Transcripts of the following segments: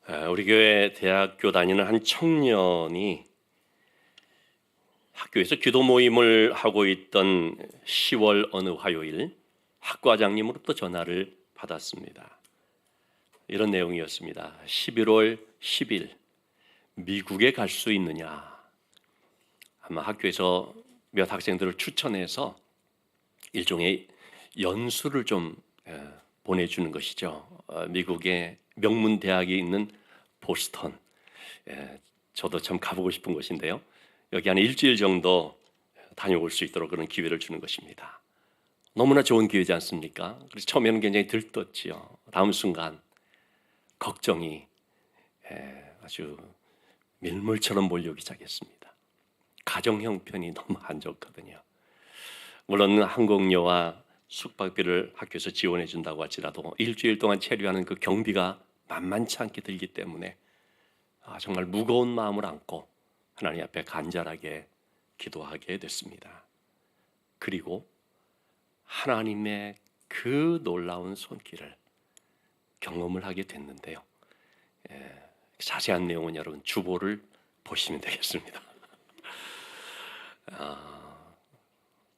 우리 교회 대학교 다니는 한 청년이 학교에서 기도 모임을 하고 있던 10월 어느 화요일 학과장님으로부터 전화를 받았습니다. 이런 내용이었습니다. 11월 10일 미국에 갈 수 있느냐. 아마 학교에서 몇 학생들을 추천해서 일종의 연수를 좀 보내주는 것이죠. 미국의 명문 대학이 있는 보스턴. 저도 참 가보고 싶은 곳인데요. 여기 한 일주일 정도 다녀올 수 있도록 그런 기회를 주는 것입니다. 너무나 좋은 기회지 않습니까? 그래서 처음에는 굉장히 들떴지요. 다음 순간 걱정이 아주 밀물처럼 몰려오기 시작했습니다. 가정 형편이 너무 안 좋거든요. 물론 항공료와 숙박비를 학교에서 지원해 준다고 할지라도 일주일 동안 체류하는 그 경비가 만만치 않게 들기 때문에 정말 무거운 마음을 안고 하나님 앞에 간절하게 기도하게 됐습니다. 그리고 하나님의 그 놀라운 손길을 경험을 하게 됐는데요. 자세한 내용은 여러분 주보를 보시면 되겠습니다.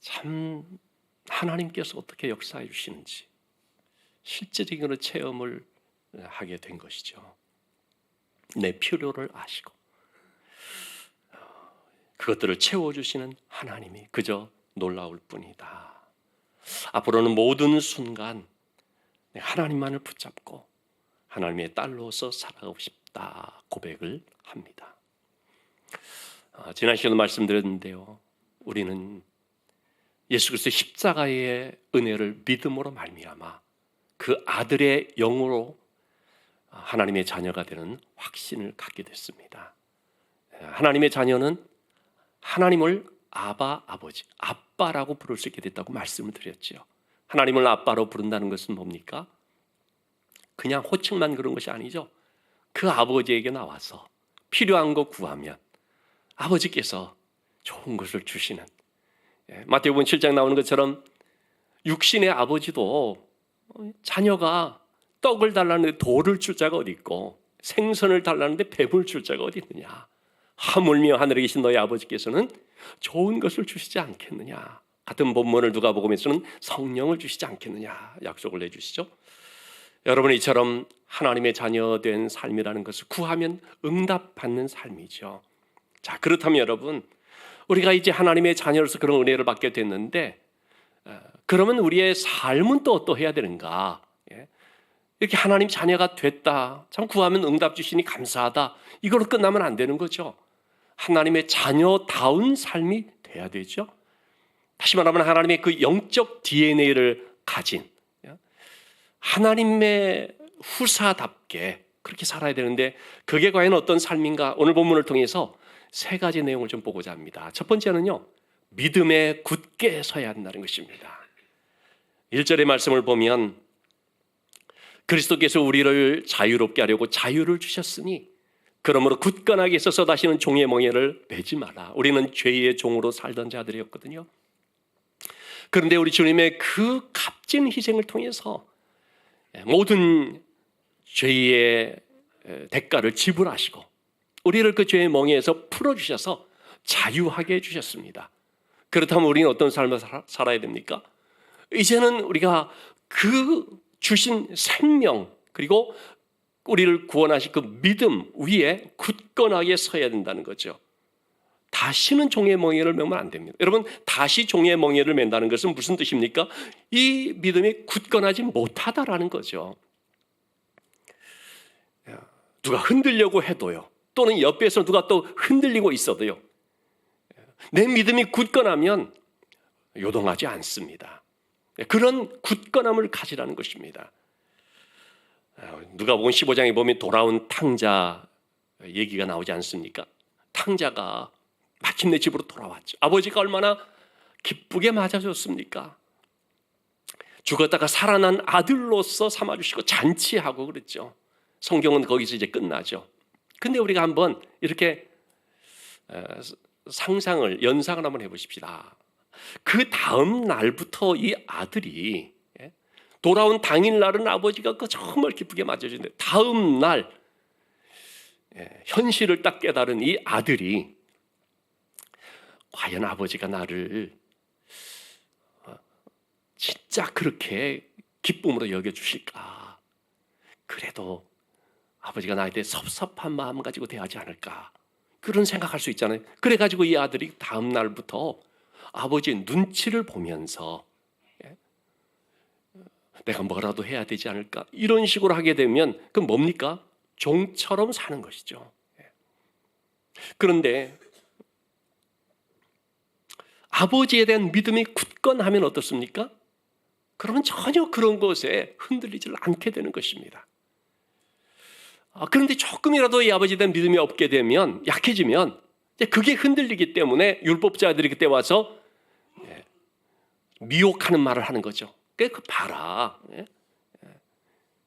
참 하나님께서 어떻게 역사해 주시는지 실제적인 체험을 하게 된 것이죠. 내 필요를 아시고 그것들을 채워주시는 하나님이 그저 놀라울 뿐이다. 앞으로는 모든 순간 하나님만을 붙잡고 하나님의 딸로서 살아가고 싶다 고백을 합니다. 지난 시간에 말씀드렸는데요. 우리는 예수 그리스도의 십자가의 은혜를 믿음으로 말미암아 그 아들의 영으로 하나님의 자녀가 되는 확신을 갖게 됐습니다. 하나님의 자녀는 하나님을 아바, 아버지, 아빠라고 부를 수 있게 됐다고 말씀을 드렸죠. 하나님을 아빠로 부른다는 것은 뭡니까? 그냥 호칭만 그런 것이 아니죠. 그 아버지에게 나와서 필요한 거 구하면 아버지께서 좋은 것을 주시는, 마태복음 7장 나오는 것처럼 육신의 아버지도 자녀가 떡을 달라는데 돌을 줄 자가 어디 있고 생선을 달라는데 뱀을 줄 자가 어디 있느냐. 하물며 하늘에 계신 너희 아버지께서는 좋은 것을 주시지 않겠느냐. 같은 본문을 누가복음에서는 성령을 주시지 않겠느냐 약속을 내주시죠. 여러분 이처럼 하나님의 자녀된 삶이라는 것을 구하면 응답받는 삶이죠. 자, 그렇다면 여러분 우리가 이제 하나님의 자녀로서 그런 은혜를 받게 됐는데 그러면 우리의 삶은 또 어떠해야 되는가? 이렇게 하나님 자녀가 됐다, 참 구하면 응답 주시니 감사하다, 이걸로 끝나면 안 되는 거죠. 하나님의 자녀다운 삶이 돼야 되죠. 다시 말하면 하나님의 그 영적 DNA를 가진 하나님의 후사답게 그렇게 살아야 되는데 그게 과연 어떤 삶인가? 오늘 본문을 통해서 세 가지 내용을 좀 보고자 합니다. 첫 번째는요, 믿음에 굳게 서야 한다는 것입니다. 1절의 말씀을 보면 그리스도께서 우리를 자유롭게 하려고 자유를 주셨으니 그러므로 굳건하게 서서 다시는 종의 멍에를 매지 마라. 우리는 죄의 종으로 살던 자들이었거든요. 그런데 우리 주님의 그 값진 희생을 통해서 모든 죄의 대가를 지불하시고 우리를 그 죄의 멍에에서 풀어주셔서 자유하게 해주셨습니다. 그렇다면 우리는 어떤 삶을 살아야 됩니까? 이제는 우리가 그 주신 생명 그리고 우리를 구원하신 그 믿음 위에 굳건하게 서야 된다는 거죠. 다시는 종의 멍에를 매면 안 됩니다. 여러분, 다시 종의 멍에를 맨다는 것은 무슨 뜻입니까? 이 믿음이 굳건하지 못하다라는 거죠. 누가 흔들려고 해도요, 또는 옆에서 누가 또 흔들리고 있어도요, 내 믿음이 굳건하면 요동하지 않습니다. 그런 굳건함을 가지라는 것입니다. 누가복음 15장에 보면 돌아온 탕자 얘기가 나오지 않습니까? 탕자가 마침내 집으로 돌아왔죠. 아버지가 얼마나 기쁘게 맞아줬습니까? 죽었다가 살아난 아들로서 삼아주시고 잔치하고 그랬죠. 성경은 거기서 이제 끝나죠. 근데 우리가 한번 이렇게 연상을 한번 해보십시다. 그 다음 날부터 이 아들이 돌아온 당일날은 아버지가 정말 기쁘게 맞아주는데 다음 날 현실을 딱 깨달은 이 아들이 과연 아버지가 나를 진짜 그렇게 기쁨으로 여겨주실까? 그래도 아버지가 나에 대해 섭섭한 마음 가지고 대하지 않을까? 그런 생각할 수 있잖아요. 그래가지고 이 아들이 다음 날부터 아버지의 눈치를 보면서 내가 뭐라도 해야 되지 않을까? 이런 식으로 하게 되면 그건 뭡니까? 종처럼 사는 것이죠. 그런데 아버지에 대한 믿음이 굳건하면 어떻습니까? 그러면 전혀 그런 것에 흔들리지 않게 되는 것입니다. 그런데 조금이라도 이 아버지에 대한 믿음이 없게 되면, 약해지면 그게 흔들리기 때문에 율법자들이 그때 와서 미혹하는 말을 하는 거죠. 그 봐라,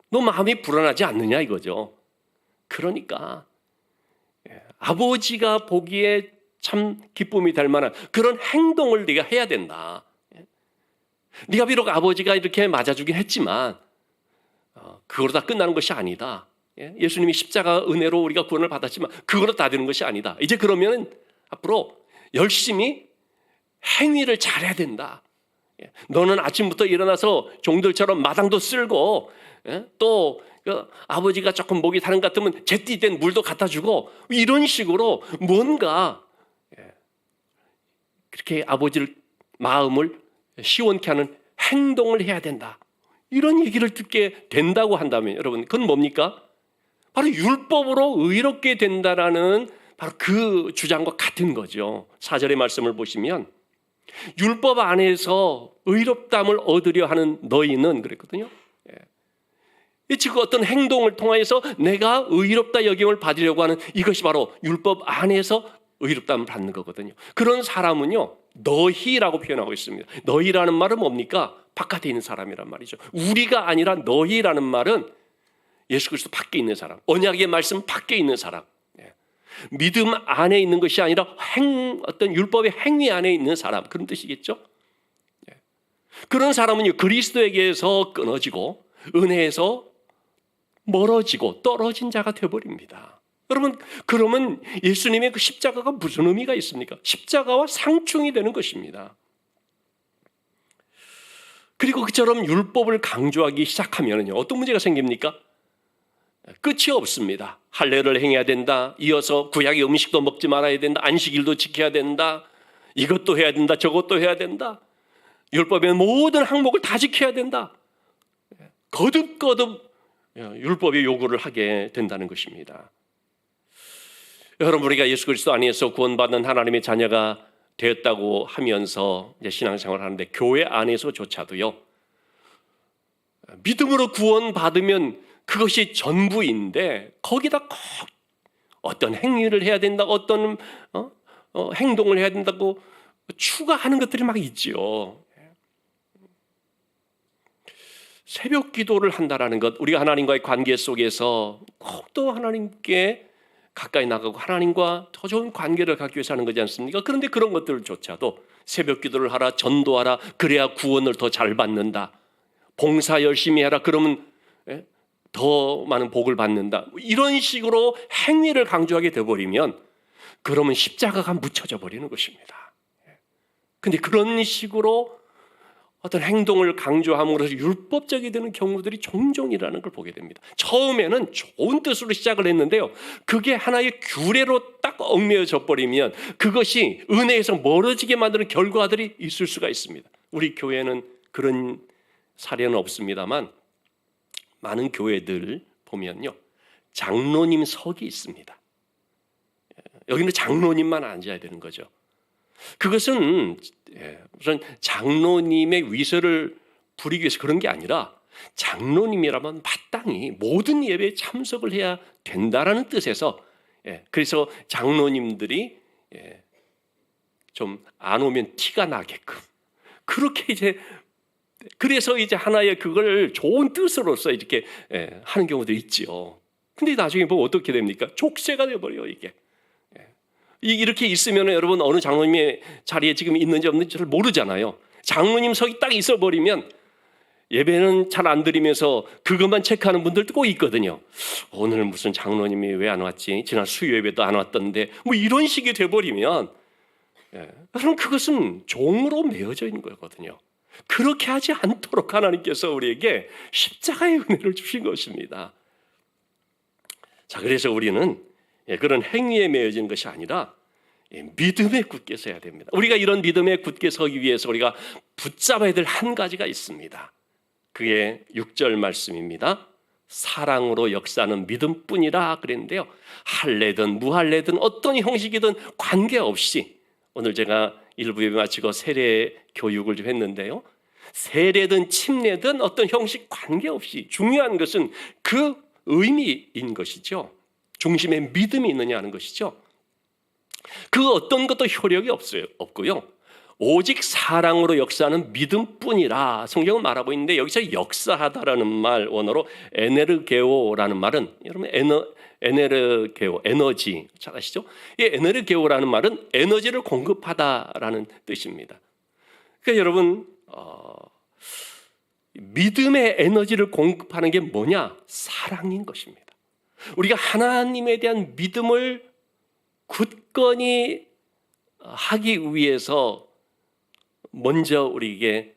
너 마음이 불안하지 않느냐 이거죠. 그러니까 아버지가 보기에 참 기쁨이 될 만한 그런 행동을 네가 해야 된다. 네가 비록 아버지가 이렇게 맞아주긴 했지만 그거로 다 끝나는 것이 아니다. 예수님이 십자가 은혜로 우리가 구원을 받았지만 그거로 다 되는 것이 아니다. 이제 그러면 앞으로 열심히 행위를 잘해야 된다. 너는 아침부터 일어나서 종들처럼 마당도 쓸고 또 아버지가 조금 목이 다른 것 같으면 제띠 된 물도 갖다 주고 이런 식으로 뭔가 그렇게 아버지를 마음을 시원케 하는 행동을 해야 된다. 이런 얘기를 듣게 된다고 한다면 여러분 그건 뭡니까? 바로 율법으로 의롭게 된다라는 바로 그 주장과 같은 거죠. 4절의 말씀을 보시면 율법 안에서 의롭다함을 얻으려 하는 너희는 그랬거든요. 즉 어떤 행동을 통하여서 내가 의롭다 여김을 받으려고 하는 이것이 바로 율법 안에서 의롭다함을 받는 거거든요. 그런 사람은요 너희라고 표현하고 있습니다. 너희라는 말은 뭡니까? 바깥에 있는 사람이란 말이죠. 우리가 아니라 너희라는 말은 예수 그리스도 밖에 있는 사람, 언약의 말씀 밖에 있는 사람, 믿음 안에 있는 것이 아니라 어떤 율법의 행위 안에 있는 사람, 그런 뜻이겠죠. 그런 사람은요 그리스도에게서 끊어지고 은혜에서 멀어지고 떨어진 자가 되어버립니다. 여러분 그러면 예수님의 그 십자가가 무슨 의미가 있습니까? 십자가와 상충이 되는 것입니다. 그리고 그처럼 율법을 강조하기 시작하면요 어떤 문제가 생깁니까? 끝이 없습니다. 할례를 행해야 된다. 이어서 구약의 음식도 먹지 말아야 된다. 안식일도 지켜야 된다. 이것도 해야 된다. 저것도 해야 된다. 율법의 모든 항목을 다 지켜야 된다. 거듭거듭 율법의 요구를 하게 된다는 것입니다. 여러분 우리가 예수 그리스도 안에서 구원받는 하나님의 자녀가 되었다고 하면서 이제 신앙생활을 하는데 교회 안에서조차도요 믿음으로 구원받으면 그것이 전부인데 거기다 꼭 어떤 행위를 해야 된다, 어떤 행동을 해야 된다고 추가하는 것들이 막 있지요. 새벽 기도를 한다라는 것, 우리가 하나님과의 관계 속에서 꼭 또 하나님께 가까이 나가고 하나님과 더 좋은 관계를 갖기 위해서 하는 거지 않습니까? 그런데 그런 것들조차도 새벽 기도를 하라, 전도하라, 그래야 구원을 더 잘 받는다. 봉사 열심히 해라, 그러면 더 많은 복을 받는다. 이런 식으로 행위를 강조하게 되어버리면 그러면 십자가가 묻혀져 버리는 것입니다. 그런데 그런 식으로 어떤 행동을 강조함으로써 율법적이 되는 경우들이 종종이라는 걸 보게 됩니다. 처음에는 좋은 뜻으로 시작을 했는데요. 그게 하나의 규례로 딱 얽매여져 버리면 그것이 은혜에서 멀어지게 만드는 결과들이 있을 수가 있습니다. 우리 교회는 그런 사례는 없습니다만 많은 교회들 보면요. 장로님 석이 있습니다. 여기는 장로님만 앉아야 되는 거죠. 그것은 우선 장로님의 위세를 부리기 위해서 그런 게 아니라 장로님이라면 마땅히 모든 예배에 참석을 해야 된다라는 뜻에서 그래서 장로님들이 좀 안 오면 티가 나게끔 그렇게 이제 그래서 이제 하나의 그걸 좋은 뜻으로서 이렇게 하는 경우도 있지요. 근데 나중에 보면 어떻게 됩니까? 족쇄가 되어버려요 이게. 이렇게 있으면 여러분 어느 장로님의 자리에 지금 있는지 없는지 잘 모르잖아요. 장로님 석이 딱 있어버리면 예배는 잘 안 드리면서 그것만 체크하는 분들도 꼭 있거든요. 오늘 무슨 장로님이 왜 안 왔지? 지난 수요 예배도 안 왔던데 뭐 이런 식이 돼버리면 그럼 그것은 종으로 매어져 있는 거거든요. 그렇게 하지 않도록 하나님께서 우리에게 십자가의 은혜를 주신 것입니다. 자, 그래서 우리는 그런 행위에 매어지는 것이 아니라 믿음에 굳게 서야 됩니다. 우리가 이런 믿음에 굳게 서기 위해서 우리가 붙잡아야 될 한 가지가 있습니다. 그게 6절 말씀입니다. 사랑으로 역사하는 믿음뿐이라 그랬는데요. 할례든 무할례든 어떤 형식이든 관계없이, 오늘 제가 일부 예배 마치고 세례 교육을 좀 했는데요. 세례든 침례든 어떤 형식 관계없이 중요한 것은 그 의미인 것이죠. 중심에 믿음이 있느냐 하는 것이죠. 그 어떤 것도 효력이 없고요. 오직 사랑으로 역사하는 믿음뿐이라 성경은 말하고 있는데, 여기서 역사하다라는 말 원어로 에네르게오라는 말은, 여러분 에네르게오, 에너지 잘 아시죠? 이 에네르게오라는 말은 에너지를 공급하다라는 뜻입니다. 그러니까 여러분 믿음의 에너지를 공급하는 게 뭐냐? 사랑인 것입니다. 우리가 하나님에 대한 믿음을 굳건히 하기 위해서 먼저 우리에게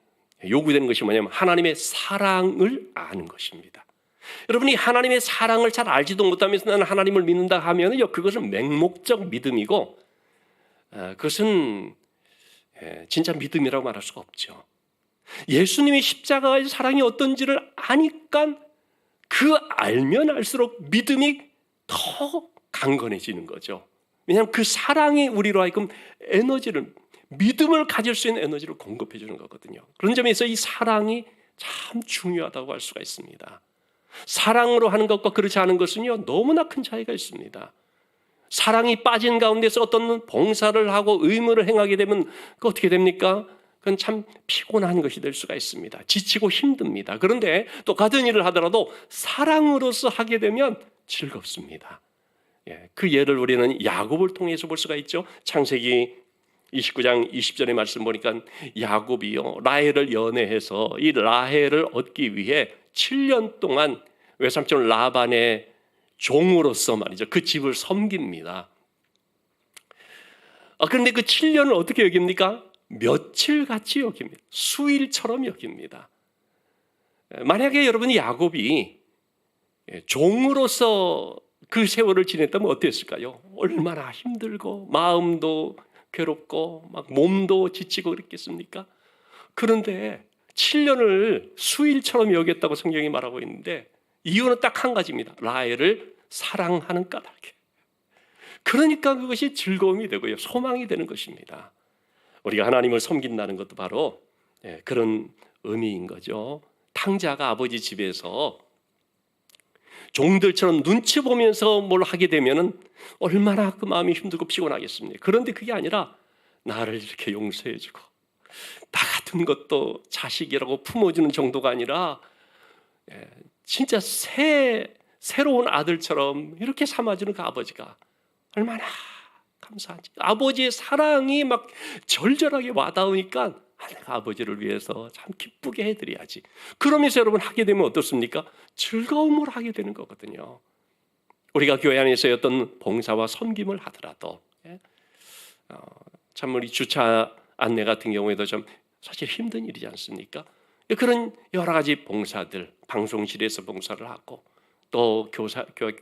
요구되는 것이 뭐냐면 하나님의 사랑을 아는 것입니다. 여러분이 하나님의 사랑을 잘 알지도 못하면서 나는 하나님을 믿는다 하면요, 그것은 맹목적 믿음이고 그것은 진짜 믿음이라고 말할 수가 없죠. 예수님이 십자가의 사랑이 어떤지를 아니까 그 알면 알수록 믿음이 더 강건해지는 거죠. 왜냐하면 그 사랑이 우리로 하여금 에너지를, 믿음을 가질 수 있는 에너지를 공급해 주는 거거든요. 그런 점에서 이 사랑이 참 중요하다고 할 수가 있습니다. 사랑으로 하는 것과 그렇지 않은 것은요, 너무나 큰 차이가 있습니다. 사랑이 빠진 가운데서 어떤 봉사를 하고 의무를 행하게 되면 그 어떻게 됩니까? 그건 참 피곤한 것이 될 수가 있습니다. 지치고 힘듭니다. 그런데 똑같은 일을 하더라도 사랑으로서 하게 되면 즐겁습니다. 그 예를 우리는 야곱을 통해서 볼 수가 있죠. 창세기 29장 20절의 말씀 보니까 야곱이요, 라헬을 연애해서 이 라헬을 얻기 위해 7년 동안 외삼촌 라반의 종으로서 말이죠, 그 집을 섬깁니다. 그런데 그 7년을 어떻게 여깁니까? 며칠같이 여깁니다. 수일처럼 여깁니다. 만약에 여러분이 야곱이 종으로서 그 세월을 지냈다면 어땠을까요? 얼마나 힘들고 마음도 괴롭고 막 몸도 지치고 그랬겠습니까? 그런데 7년을 수일처럼 여겼다고 성경이 말하고 있는데 이유는 딱 한 가지입니다. 라헬을 사랑하는 까닭에. 그러니까 그것이 즐거움이 되고요, 소망이 되는 것입니다. 우리가 하나님을 섬긴다는 것도 바로 그런 의미인 거죠. 탕자가 아버지 집에서 종들처럼 눈치 보면서 뭘 하게 되면은 얼마나 그 마음이 힘들고 피곤하겠습니까? 그런데 그게 아니라 나를 이렇게 용서해주고 나 같은 것도 자식이라고 품어주는 정도가 아니라 진짜 새로운 아들처럼 이렇게 삼아주는 그 아버지가 얼마나 감사한지. 아버지의 사랑이 막 절절하게 와닿으니까 내가 아버지를 위해서 참 기쁘게 해드려야지. 그러면서 여러분 하게 되면 어떻습니까? 즐거움을 하게 되는 거거든요. 우리가 교회 안에서 어떤 봉사와 섬김을 하더라도 참 우리 주차 안내 같은 경우에도 좀 사실 힘든 일이지 않습니까? 그런 여러 가지 봉사들, 방송실에서 봉사를 하고 또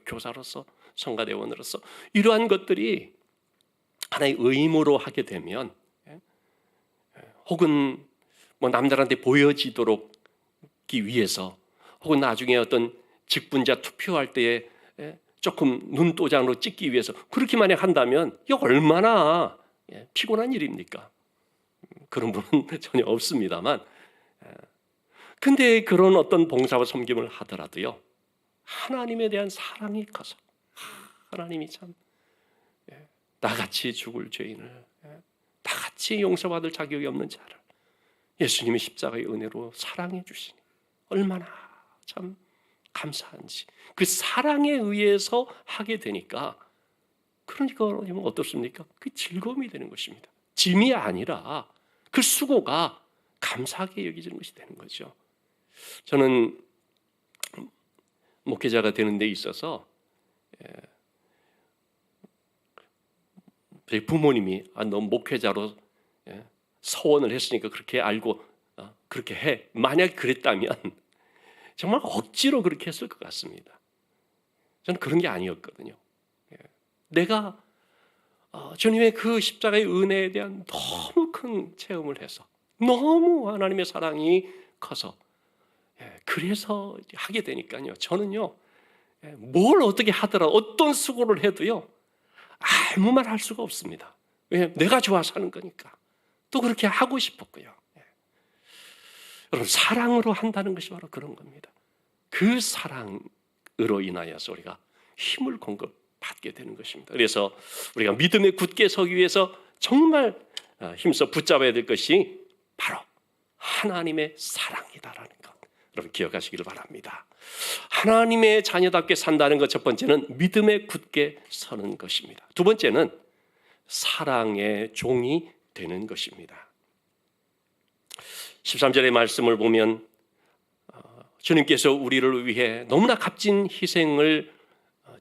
교사로서 성가대원으로서 이러한 것들이 하나의 의무로 하게 되면 혹은 뭐 남들한테 보여지도록 위해서 혹은 나중에 어떤 직분자 투표할 때에 조금 눈도장으로 찍기 위해서 그렇게 만약 한다면 이게 얼마나 피곤한 일입니까? 그런 분은 전혀 없습니다만, 근데 그런 어떤 봉사와 섬김을 하더라도요, 하나님에 대한 사랑이 커서 하나님이 참 나같이 죽을 죄인을 나같이 용서받을 자격이 없는 자를 예수님이 십자가의 은혜로 사랑해 주시니 얼마나 참 감사한지. 그 사랑에 의해서 하게 되니까, 그러니까 어떻습니까? 그 즐거움이 되는 것입니다. 짐이 아니라 그 수고가 감사하게 여겨지는 것이 되는 거죠. 저는 목회자가 되는 데 있어서 저희 부모님이 너 목회자로 서원을 했으니까 그렇게 알고 그렇게 해. 만약 그랬다면 정말 억지로 그렇게 했을 것 같습니다. 저는 그런 게 아니었거든요. 내가 주님의 그 십자가의 은혜에 대한 너무 큰 체험을 해서 너무 하나님의 사랑이 커서 그래서 하게 되니까요. 저는요, 뭘 어떻게 하더라도 어떤 수고를 해도요 아무 말 할 수가 없습니다. 왜냐하면 내가 좋아서 하는 거니까. 또 그렇게 하고 싶었고요. 여러분, 사랑으로 한다는 것이 바로 그런 겁니다. 그 사랑으로 인하여서 우리가 힘을 공급받게 되는 것입니다. 그래서 우리가 믿음에 굳게 서기 위해서 정말 힘써 붙잡아야 될 것이 바로 하나님의 사랑이다라는 것, 여러분 기억하시기를 바랍니다. 하나님의 자녀답게 산다는 것, 첫 번째는 믿음에 굳게 서는 것입니다. 두 번째는 사랑의 종이 되는 것입니다. 13절의 말씀을 보면 주님께서 우리를 위해 너무나 값진 희생을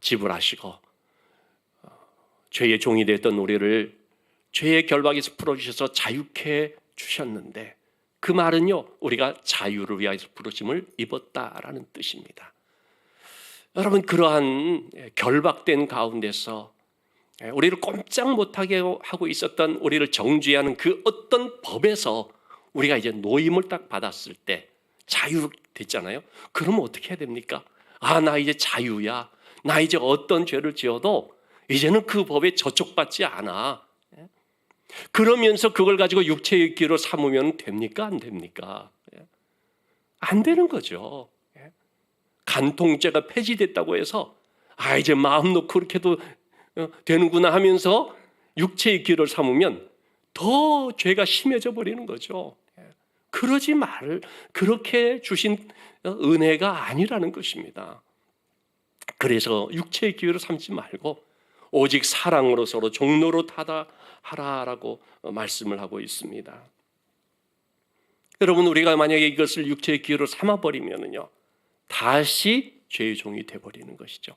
지불하시고 죄의 종이 되었던 우리를 죄의 결박에서 풀어주셔서 자유케 주셨는데, 그 말은요, 우리가 자유를 위하여서 부르심을 입었다라는 뜻입니다. 여러분, 그러한 결박된 가운데서 우리를 꼼짝 못하게 하고 있었던, 우리를 정죄하는 그 어떤 법에서 우리가 이제 노임을 딱 받았을 때 자유됐잖아요. 그러면 어떻게 해야 됩니까? 나 이제 자유야. 나 이제 어떤 죄를 지어도 이제는 그 법에 저촉받지 않아. 그러면서 그걸 가지고 육체의 기로 삼으면 됩니까? 안 됩니까? 안 되는 거죠. 간통죄가 폐지됐다고 해서 이제 마음 놓고 그렇게도 되는구나 하면서 육체의 기를 삼으면 더 죄가 심해져 버리는 거죠. 그러지 말, 그렇게 주신 은혜가 아니라는 것입니다. 그래서 육체의 기회를 삼지 말고 오직 사랑으로 서로 종로로 하라라고 말씀을 하고 있습니다. 여러분, 우리가 만약에 이것을 육체의 기회로 삼아버리면요, 다시 죄의 종이 되어버리는 것이죠.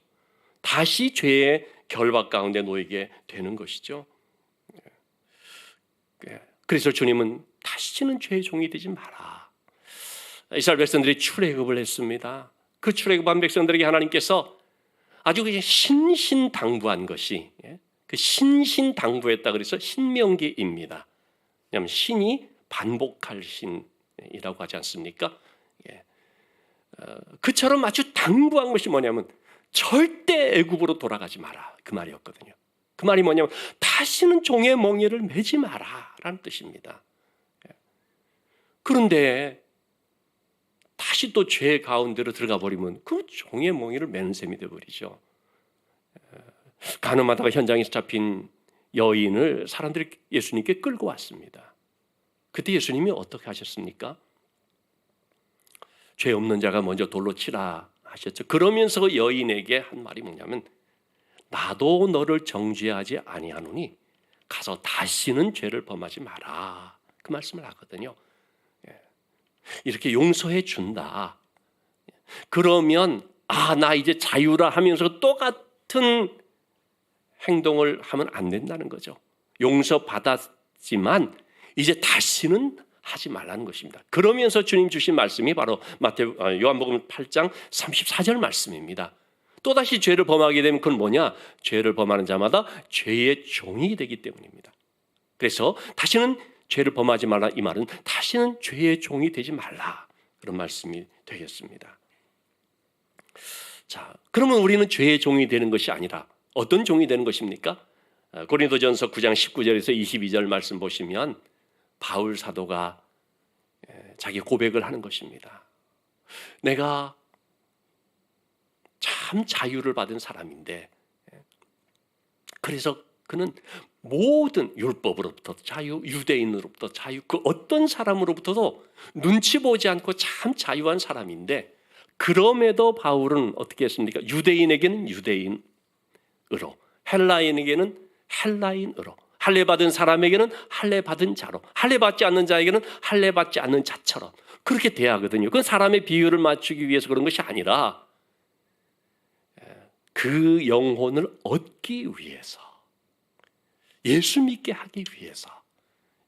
다시 죄의 결박 가운데 놓이게 되는 것이죠. 그래서 주님은 다시는 죄의 종이 되지 마라. 이스라엘 백성들이 출애굽을 했습니다. 그 출애굽한 백성들에게 하나님께서 아주 신신당부한 것이, 그 신신당부했다 그래서 신명기입니다. 왜냐하면 신이 반복할 신이라고 하지 않습니까? 그처럼 아주 당부한 것이 뭐냐면 절대 애굽으로 돌아가지 마라, 그 말이었거든요. 그 말이 뭐냐면 다시는 종의 멍에를 매지 마라 라는 뜻입니다. 그런데 다시 또 죄 가운데로 들어가 버리면 그 종의 멍에를 매는 셈이 되어버리죠. 가늠하다가 현장에서 잡힌 여인을 사람들이 예수님께 끌고 왔습니다. 그때 예수님이 어떻게 하셨습니까? 죄 없는 자가 먼저 돌로 치라 하셨죠. 그러면서 여인에게 한 말이 뭐냐면 나도 너를 정죄하지 아니하노니 가서 다시는 죄를 범하지 마라, 그 말씀을 하거든요. 이렇게 용서해 준다. 그러면 나 이제 자유라 하면서 똑같은 행동을 하면 안 된다는 거죠. 용서받았지만 이제 다시는 하지 말라는 것입니다. 그러면서 주님 주신 말씀이 바로 요한복음 8장 34절 말씀입니다. 또다시 죄를 범하게 되면 그건 뭐냐? 죄를 범하는 자마다 죄의 종이 되기 때문입니다. 그래서 다시는 죄를 범하지 말라, 이 말은 다시는 죄의 종이 되지 말라, 그런 말씀이 되겠습니다. 자, 그러면 우리는 죄의 종이 되는 것이 아니라 어떤 종이 되는 것입니까? 고린도전서 9장 19절에서 22절 말씀 보시면 바울 사도가 자기 고백을 하는 것입니다. 내가 참 자유를 받은 사람인데, 그래서 그는 모든 율법으로부터 자유, 유대인으로부터 자유, 그 어떤 사람으로부터도 눈치 보지 않고 참 자유한 사람인데, 그럼에도 바울은 어떻게 했습니까? 유대인에게는 유대인으로, 헬라인에게는 헬라인으로, 할례 받은 사람에게는 할례 받은 자로, 할례 받지 않는 자에게는 할례 받지 않는 자처럼 그렇게 돼야 하거든요. 그건 사람의 비율을 맞추기 위해서 그런 것이 아니라 그 영혼을 얻기 위해서, 예수 믿게 하기 위해서,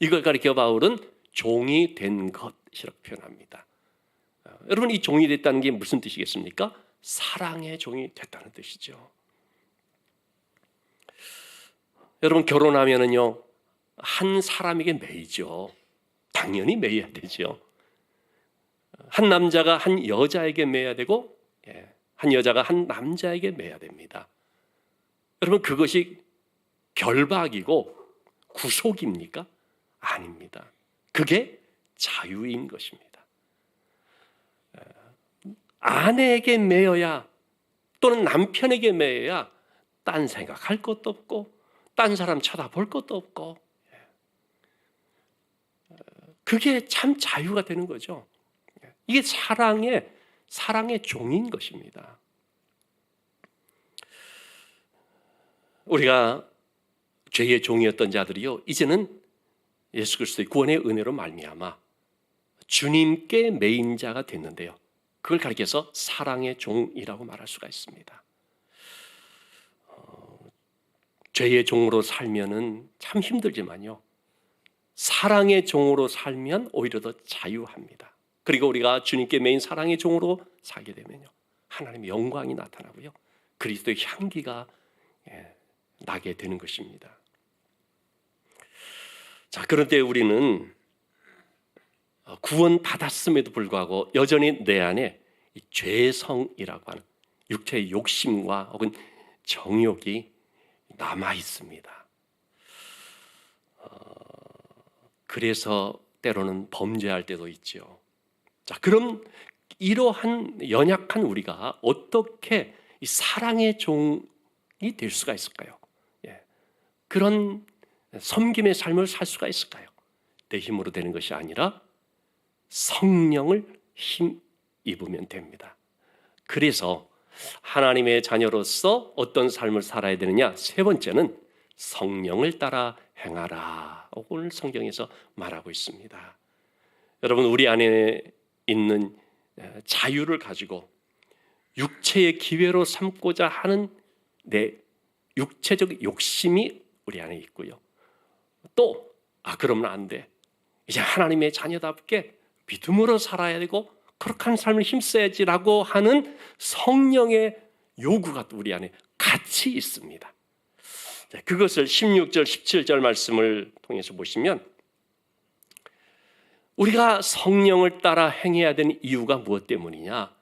이걸 가리켜 바울은 종이 된 것이라고 표현합니다. 여러분, 이 종이 됐다는 게 무슨 뜻이겠습니까? 사랑의 종이 됐다는 뜻이죠. 여러분, 결혼하면은요, 한 사람에게 매이죠. 당연히 매여야 되죠. 한 남자가 한 여자에게 매야 되고, 한 여자가 한 남자에게 매야 됩니다. 여러분, 그것이 결박이고 구속입니까? 아닙니다. 그게 자유인 것입니다. 아내에게 매여야, 또는 남편에게 매여야 딴 생각할 것도 없고 딴 사람 쳐다볼 것도 없고, 그게 참 자유가 되는 거죠. 이게 사랑의 종인 것입니다. 우리가 죄의 종이었던 자들이요, 이제는 예수 그리스도의 구원의 은혜로 말미암아 주님께 매인 자가 됐는데요, 그걸 가리켜서 사랑의 종이라고 말할 수가 있습니다. 죄의 종으로 살면은 참 힘들지만요, 사랑의 종으로 살면 오히려 더 자유합니다. 그리고 우리가 주님께 매인 사랑의 종으로 살게 되면요, 하나님의 영광이 나타나고요, 그리스도의 향기가 나게 되는 것입니다. 자, 그런데 우리는 구원 받았음에도 불구하고 여전히 내 안에 이 죄성이라고 하는 육체의 욕심과 혹은 정욕이 남아 있습니다. 그래서 때로는 범죄할 때도 있죠. 자, 그럼 이러한 연약한 우리가 어떻게 이 사랑의 종이 될 수가 있을까요? 그런 섬김의 삶을 살 수가 있을까요? 내 힘으로 되는 것이 아니라 성령을 힘입으면 됩니다. 그래서 하나님의 자녀로서 어떤 삶을 살아야 되느냐? 세 번째는 성령을 따라 행하라. 오늘 성경에서 말하고 있습니다. 여러분, 우리 안에 있는 자유를 가지고 육체의 기회로 삼고자 하는 내 육체적 욕심이 우리 안에 있고요, 또 그러면 안 돼, 이제 하나님의 자녀답게 믿음으로 살아야 되고 거룩한 삶을 힘써야지라고 하는 성령의 요구가 우리 안에 같이 있습니다. 그것을 16절 17절 말씀을 통해서 보시면, 우리가 성령을 따라 행해야 되는 이유가 무엇 때문이냐?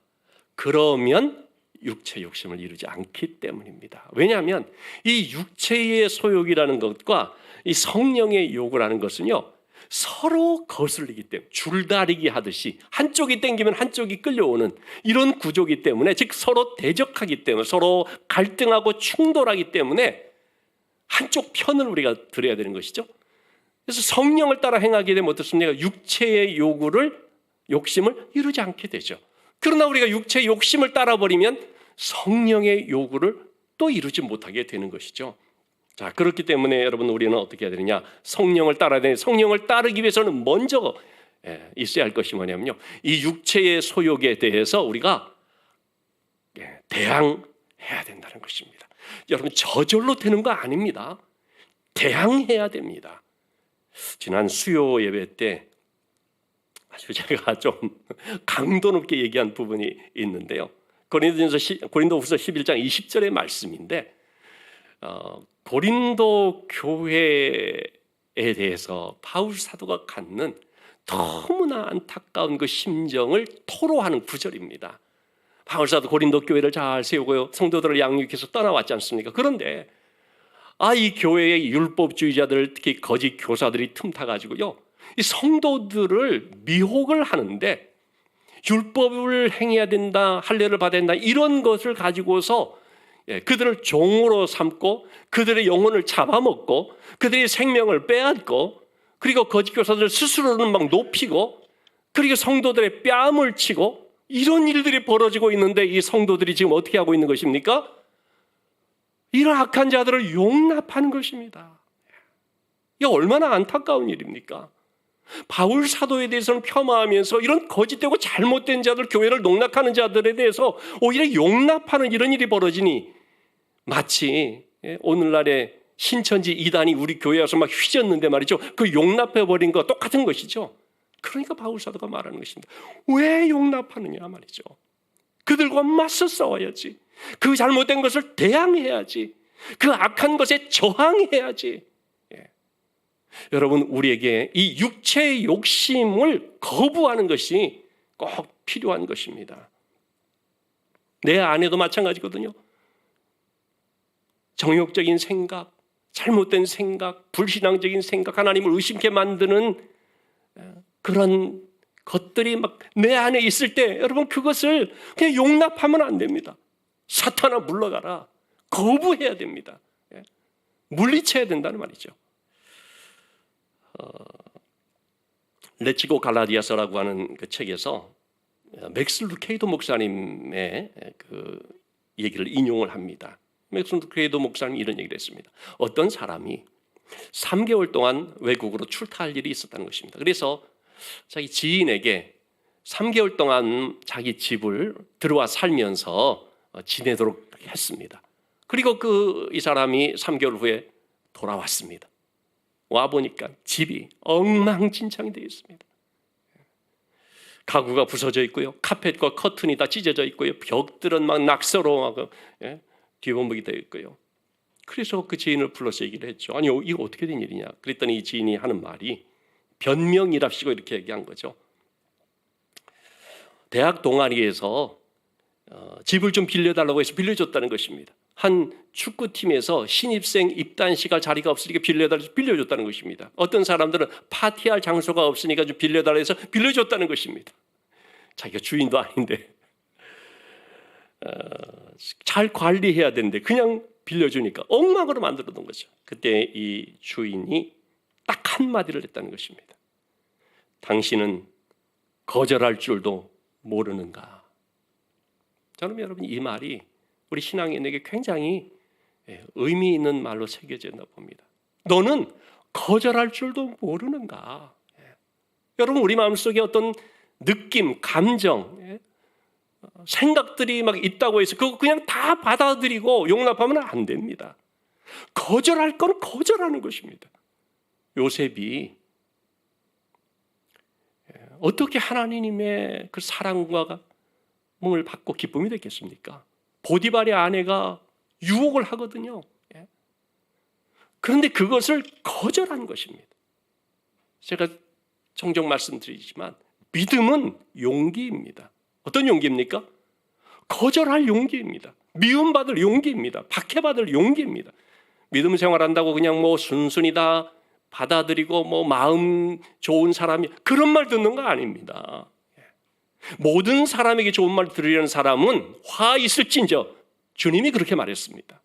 그러면 육체 욕심을 이루지 않기 때문입니다. 왜냐하면 이 육체의 소욕이라는 것과 이 성령의 요구라는 것은요, 서로 거슬리기 때문에, 줄다리기 하듯이 한쪽이 땡기면 한쪽이 끌려오는 이런 구조이기 때문에, 즉 서로 대적하기 때문에, 서로 갈등하고 충돌하기 때문에 한쪽 편을 우리가 들어야 되는 것이죠. 그래서 성령을 따라 행하게 되면 어떻습니까? 육체의 욕심을 이루지 않게 되죠. 그러나 우리가 육체의 욕심을 따라버리면 성령의 요구를 또 이루지 못하게 되는 것이죠. 자, 그렇기 때문에 여러분, 우리는 어떻게 해야 되느냐? 성령을 따라야 되는, 성령을 따르기 위해서는 먼저 있어야 할 것이 뭐냐면요, 이 육체의 소욕에 대해서 우리가 대항해야 된다는 것입니다. 여러분, 저절로 되는 거 아닙니다. 대항해야 됩니다. 지난 수요 예배 때 아주 제가 좀 강도 높게 얘기한 부분이 있는데요, 고린도후서 11장 20절의 말씀인데, 고린도 교회에 대해서 바울 사도가 갖는 너무나 안타까운 그 심정을 토로하는 구절입니다. 바울 사도 고린도 교회를 잘 세우고요, 성도들을 양육해서 떠나왔지 않습니까? 그런데 이 교회의 율법주의자들, 특히 거짓 교사들이 틈타가지고요, 이 성도들을 미혹을 하는데, 율법을 행해야 된다, 할례를 받아야 된다, 이런 것을 가지고서 그들을 종으로 삼고 그들의 영혼을 잡아먹고 그들의 생명을 빼앗고, 그리고 거짓 교사들 스스로는 막 높이고, 그리고 성도들의 뺨을 치고, 이런 일들이 벌어지고 있는데, 이 성도들이 지금 어떻게 하고 있는 것입니까? 이런 악한 자들을 용납하는 것입니다. 이게 얼마나 안타까운 일입니까? 바울 사도에 대해서는 폄하하면서 이런 거짓되고 잘못된 자들, 교회를 농락하는 자들에 대해서 오히려 용납하는 이런 일이 벌어지니 마치 오늘날의 신천지 이단이 우리 교회에 와서 막 휘젓는데 말이죠. 그 용납해버린 거 똑같은 것이죠. 그러니까 바울 사도가 말하는 것입니다. 왜 용납하느냐 말이죠. 그들과 맞서 싸워야지. 그 잘못된 것을 대항해야지. 그 악한 것에 저항해야지. 여러분, 우리에게 이 육체의 욕심을 거부하는 것이 꼭 필요한 것입니다. 내 아내도 마찬가지거든요. 정욕적인 생각, 잘못된 생각, 불신앙적인 생각, 하나님을 의심케 만드는 그런 것들이 막 내 안에 있을 때 여러분, 그것을 그냥 용납하면 안 됩니다. 사탄아 물러가라. 거부해야 됩니다. 물리쳐야 된다는 말이죠. 레츠고 갈라디아서라고 하는 그 책에서 맥스 루케이도 목사님의 그 얘기를 인용을 합니다. 맥스 루케이도 목사님이 이런 얘기를 했습니다. 어떤 사람이 3개월 동안 외국으로 출타할 일이 있었다는 것입니다. 그래서 자기 지인에게 3개월 동안 자기 집을 들어와 살면서 지내도록 했습니다. 그리고 이 사람이 3개월 후에 돌아왔습니다. 와보니까 집이 엉망진창이 되어 있습니다. 가구가 부서져 있고요. 카펫과 커튼이 다 찢어져 있고요. 벽들은 막 낙서로 뒤범벅이 되어 있고요. 그래서 그 지인을 불러서 얘기를 했죠. 아니, 이거 어떻게 된 일이냐. 그랬더니 이 지인이 하는 말이 변명이랍시고 이렇게 얘기한 거죠. 대학 동아리에서 집을 좀 빌려달라고 해서 빌려줬다는 것입니다. 한 축구팀에서 신입생 입단식할 자리가 없으니까 빌려줬다는 것입니다. 어떤 사람들은 파티할 장소가 없으니까 좀 빌려달라 해서 빌려줬다는 것입니다. 자기가 주인도 아닌데 잘 관리해야 되는데 그냥 빌려주니까 엉망으로 만들어 놓은 거죠. 그때 이 주인이 딱 한마디를 했다는 것입니다. 당신은 거절할 줄도 모르는가. 저는 여러분, 이 말이 우리 신앙인에게 굉장히 의미 있는 말로 새겨져 있나 봅니다. 너는 거절할 줄도 모르는가. 여러분, 우리 마음속에 어떤 느낌, 감정, 생각들이 막 있다고 해서 그거 그냥 다 받아들이고 용납하면 안 됩니다. 거절할 건 거절하는 것입니다. 요셉이 어떻게 하나님의 그 사랑과 몸을 받고 기쁨이 됐겠습니까? 보디발의 아내가 유혹을 하거든요. 그런데 그것을 거절한 것입니다. 제가 종종 말씀드리지만 믿음은 용기입니다. 어떤 용기입니까? 거절할 용기입니다. 미움받을 용기입니다. 박해받을 용기입니다. 믿음 생활한다고 그냥 뭐 순순히 다 받아들이고 뭐 마음 좋은 사람이 그런 말 듣는 거 아닙니다. 모든 사람에게 좋은 말 들으려는 사람은 화 있을진저 주님이 그렇게 말했습니다.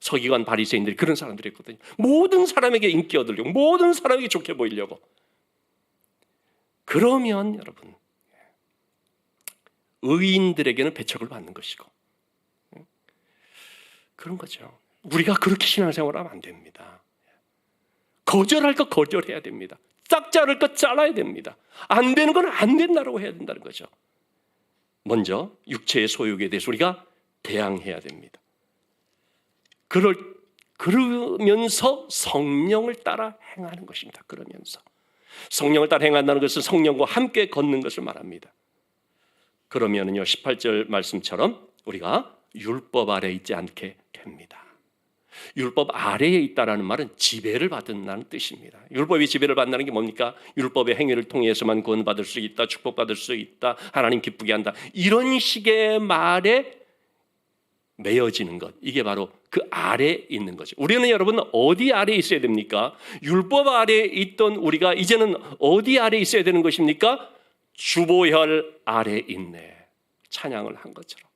서기관 바리새인들이 그런 사람들이었거든요. 모든 사람에게 인기 얻으려고, 모든 사람에게 좋게 보이려고. 그러면 여러분, 의인들에게는 배척을 받는 것이고 그런 거죠. 우리가 그렇게 신앙생활을 하면 안 됩니다. 거절할 거 거절해야 됩니다. 짝 자를 거 잘라야 됩니다. 안 되는 건 안 된다고 해야 된다는 거죠. 먼저 육체의 소욕에 대해서 우리가 대항해야 됩니다. 그러면서 성령을 따라 행하는 것입니다. 그러면서 성령을 따라 행한다는 것은 성령과 함께 걷는 것을 말합니다. 그러면은요, 18절 말씀처럼 우리가 율법 아래에 있지 않게 됩니다. 율법 아래에 있다라는 말은 지배를 받는다는 뜻입니다. 율법이 지배를 받는다는 게 뭡니까? 율법의 행위를 통해서만 구원받을 수 있다, 축복받을 수 있다, 하나님 기쁘게 한다, 이런 식의 말에 매여지는 것, 이게 바로 그 아래에 있는 거죠. 우리는 여러분 어디 아래에 있어야 됩니까? 율법 아래에 있던 우리가 이제는 어디 아래에 있어야 되는 것입니까? 주보혈 아래에 있네. 찬양을 한 것처럼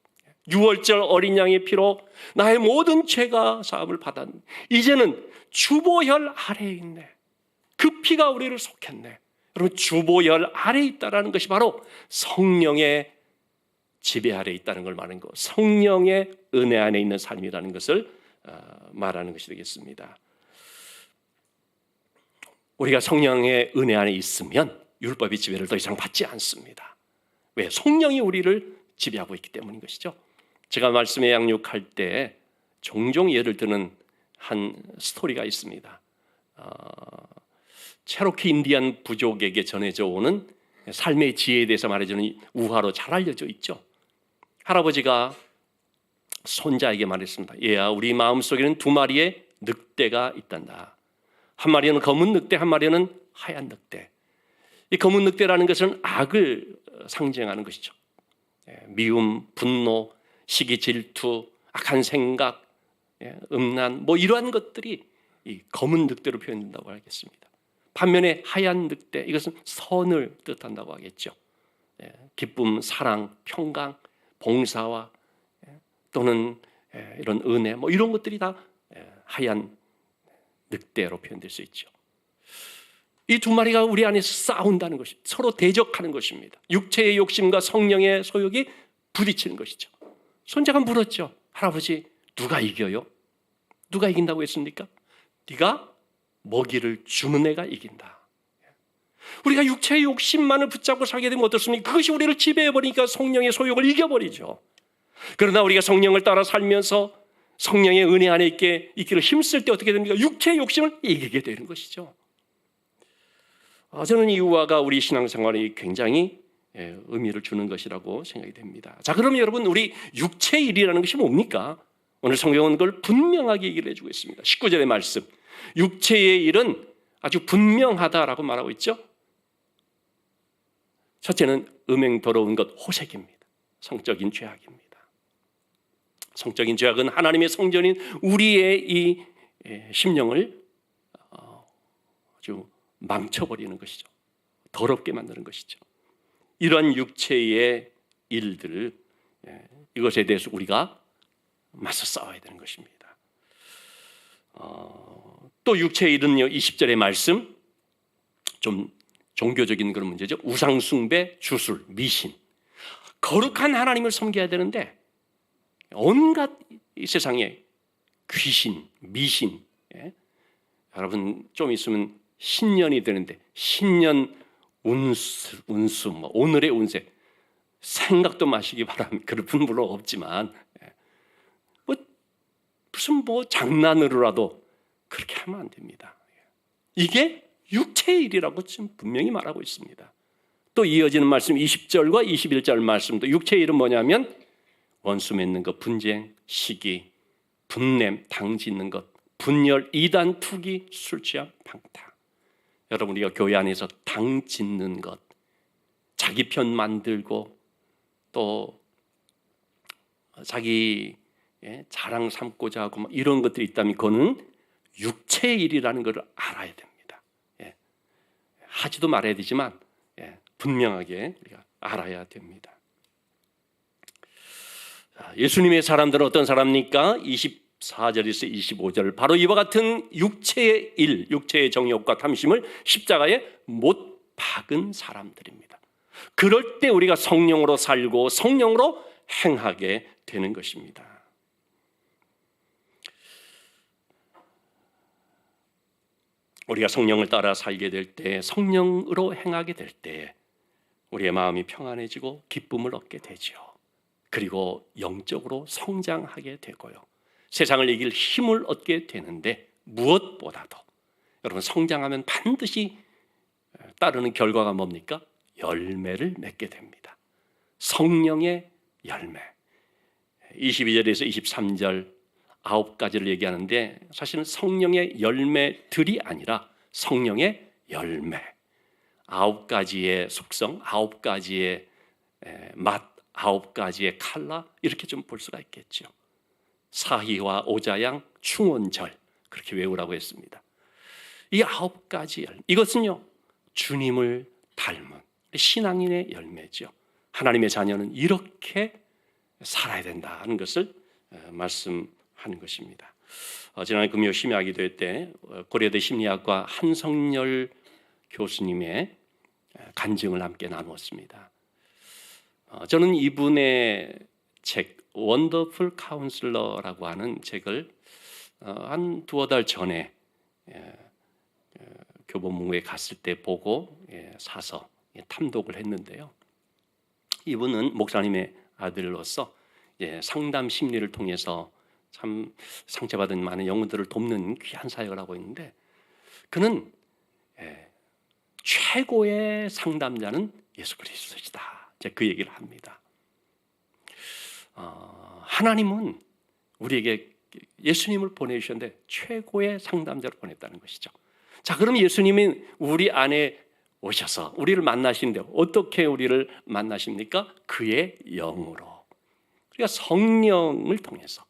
유월절 어린 양의 피로 나의 모든 죄가 사함을 받았네. 이제는 주보혈 아래에 있네. 그 피가 우리를 속했네. 여러분, 주보혈 아래에 있다는 것이 바로 성령의 지배 아래에 있다는 걸 말하는 거, 성령의 은혜 안에 있는 삶이라는 것을 말하는 것이 되겠습니다. 우리가 성령의 은혜 안에 있으면 율법의 지배를 더 이상 받지 않습니다. 왜? 성령이 우리를 지배하고 있기 때문인 것이죠. 제가 말씀에 양육할 때 종종 예를 드는 한 스토리가 있습니다. 체로키 인디안 부족에게 전해져 오는 삶의 지혜에 대해서 말해주는 우화로 잘 알려져 있죠. 할아버지가 손자에게 말했습니다. 얘야, 우리 마음속에는 두 마리의 늑대가 있단다. 한 마리는 검은 늑대, 한 마리는 하얀 늑대. 이 검은 늑대라는 것은 악을 상징하는 것이죠. 미움, 분노, 시기, 질투, 악한 생각, 음란, 이러한 것들이 이 검은 늑대로 표현된다고 하겠습니다. 반면에 하얀 늑대, 이것은 선을 뜻한다고 하겠죠. 기쁨, 사랑, 평강, 봉사와 또는 이런 은혜, 이런 것들이 다 하얀 늑대로 표현될 수 있죠. 이 두 마리가 우리 안에서 싸운다는 것입니다. 서로 대적하는 것입니다. 육체의 욕심과 성령의 소욕이 부딪히는 것이죠. 손자가 물었죠. 할아버지, 누가 이겨요? 누가 이긴다고 했습니까? 네가 먹이를 주는 애가 이긴다. 우리가 육체의 욕심만을 붙잡고 살게 되면 어떻습니까? 그것이 우리를 지배해버리니까 성령의 소욕을 이겨버리죠. 그러나 우리가 성령을 따라 살면서 성령의 은혜 안에 있기를 힘쓸 때 어떻게 됩니까? 육체의 욕심을 이기게 되는 것이죠. 저는 이 우화가 우리 신앙생활에 굉장히 의미를 주는 것이라고 생각이 됩니다. 자, 그러면 여러분, 우리 육체의 일이라는 것이 뭡니까? 오늘 성경은 그걸 분명하게 얘기를 해주고 있습니다. 19절의 말씀, 육체의 일은 아주 분명하다라고 말하고 있죠. 첫째는 음행 더러운 것, 호색입니다. 성적인 죄악입니다. 성적인 죄악은 하나님의 성전인 우리의 이 심령을 아주 망쳐버리는 것이죠. 더럽게 만드는 것이죠. 이러한 육체의 일들, 이것에 대해서 우리가 맞서 싸워야 되는 것입니다. 또 육체의 일은요, 20절의 말씀, 좀 종교적인 그런 문제죠. 우상숭배, 주술, 미신. 거룩한 하나님을 섬겨야 되는데 온갖 이 세상에 귀신, 미신, 여러분 좀 있으면 신년이 되는데 신년 운수, 오늘의 운세 생각도 마시기 바랍니다. 그럴 분 물론 없지만 무슨 장난으로라도 그렇게 하면 안 됩니다. 이게 육체의 일이라고 지금 분명히 말하고 있습니다. 또 이어지는 말씀 20절과 21절 말씀도 육체의 일은 뭐냐면 원수 맺는 것, 분쟁, 시기, 분냄, 당 짓는 것, 분열, 이단, 투기, 술 취함, 방탕. 여러분, 우리가 교회 안에서 당 짓는 것, 자기 편 만들고 또 자기 자랑 삼고자 하고 이런 것들이 있다면 그거는 육체의 일이라는 것을 알아야 됩니다. 하지도 말아야 되지만 분명하게 우리가 알아야 됩니다. 예수님의 사람들은 어떤 사람입니까? 24절에서 25절, 바로 이와 같은 육체의 일, 육체의 정욕과 탐심을 십자가에 못 박은 사람들입니다. 그럴 때 우리가 성령으로 살고 성령으로 행하게 되는 것입니다. 우리가 성령을 따라 살게 될 때, 성령으로 행하게 될 때 우리의 마음이 평안해지고 기쁨을 얻게 되죠. 그리고 영적으로 성장하게 되고요. 세상을 이길 힘을 얻게 되는데 무엇보다도 여러분 성장하면 반드시 따르는 결과가 뭡니까? 열매를 맺게 됩니다. 성령의 열매. 22절에서 23절 9가지를 얘기하는데 사실은 성령의 열매들이 아니라 성령의 열매. 9가지의 속성, 9가지의 맛, 9가지의 컬러 이렇게 좀 볼 수가 있겠죠. 사희와 오자양, 충원절 그렇게 외우라고 했습니다. 이 9가지 열매, 이것은요 주님을 닮은 신앙인의 열매죠. 하나님의 자녀는 이렇게 살아야 된다는 것을 말씀하는 것입니다. 지난해 금요 심야 기도회 때 고려대 심리학과 한성열 교수님의 간증을 함께 나누었습니다. 저는 이분의 책 원더풀 카운슬러라고 하는 책을 한 두어 달 전에 교보문고에 갔을 때 보고 사서 탐독을 했는데요. 이분은 목사님의 아들로서 상담 심리를 통해서 참 상처받은 많은 영혼들을 돕는 귀한 사역을 하고 있는데, 그는 최고의 상담자는 예수 그리스도이다, 그 얘기를 합니다. 하나님은 우리에게 예수님을 보내주셨는데 최고의 상담자로 보냈다는 것이죠. 자, 그럼 예수님이 우리 안에 오셔서 우리를 만나시는데 어떻게 우리를 만나십니까? 그의 영으로. 그러니까 성령을 통해서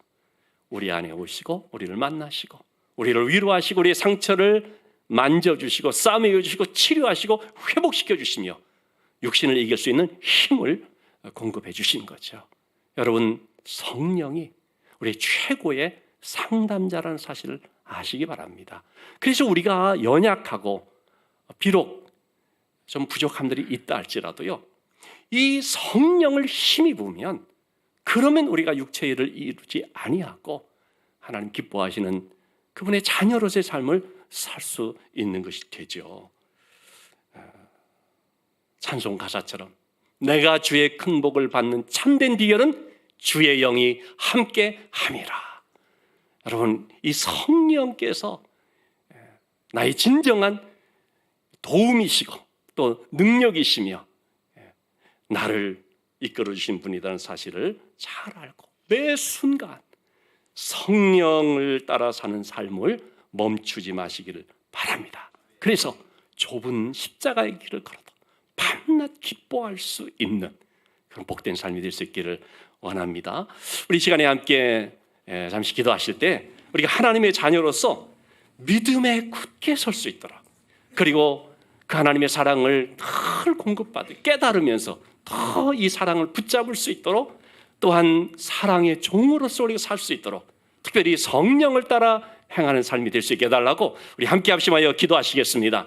우리 안에 오시고 우리를 만나시고 우리를 위로하시고 우리의 상처를 만져주시고 싸매주시고 치료하시고 회복시켜 주시며 육신을 이길 수 있는 힘을 공급해 주신 거죠. 여러분, 성령이 우리 최고의 상담자라는 사실을 아시기 바랍니다. 그래서 우리가 연약하고 비록 좀 부족함들이 있다 할지라도요, 이 성령을 힘입으면 그러면 우리가 육체의 일을 이루지 아니하고 하나님 기뻐하시는 그분의 자녀로서의 삶을 살 수 있는 것이 되죠. 찬송 가사처럼 내가 주의 큰 복을 받는 참된 비결은 주의 영이 함께 함이라. 여러분, 이 성령께서 나의 진정한 도움이시고 또 능력이시며 나를 이끌어 주신 분이라는 사실을 잘 알고 매 순간 성령을 따라 사는 삶을 멈추지 마시기를 바랍니다. 그래서 좁은 십자가의 길을 걸어도 밤낮 기뻐할 수 있는 그런 복된 삶이 될 수 있기를 원합니다. 우리 이 시간에 함께 잠시 기도하실 때 우리가 하나님의 자녀로서 믿음에 굳게 설 수 있도록, 그리고 그 하나님의 사랑을 늘 공급받을 깨달으면서 더 이 사랑을 붙잡을 수 있도록, 또한 사랑의 종으로서 우리가 살 수 있도록 특별히 성령을 따라 행하는 삶이 될 수 있게 해달라고 우리 함께 합심하여 기도하시겠습니다.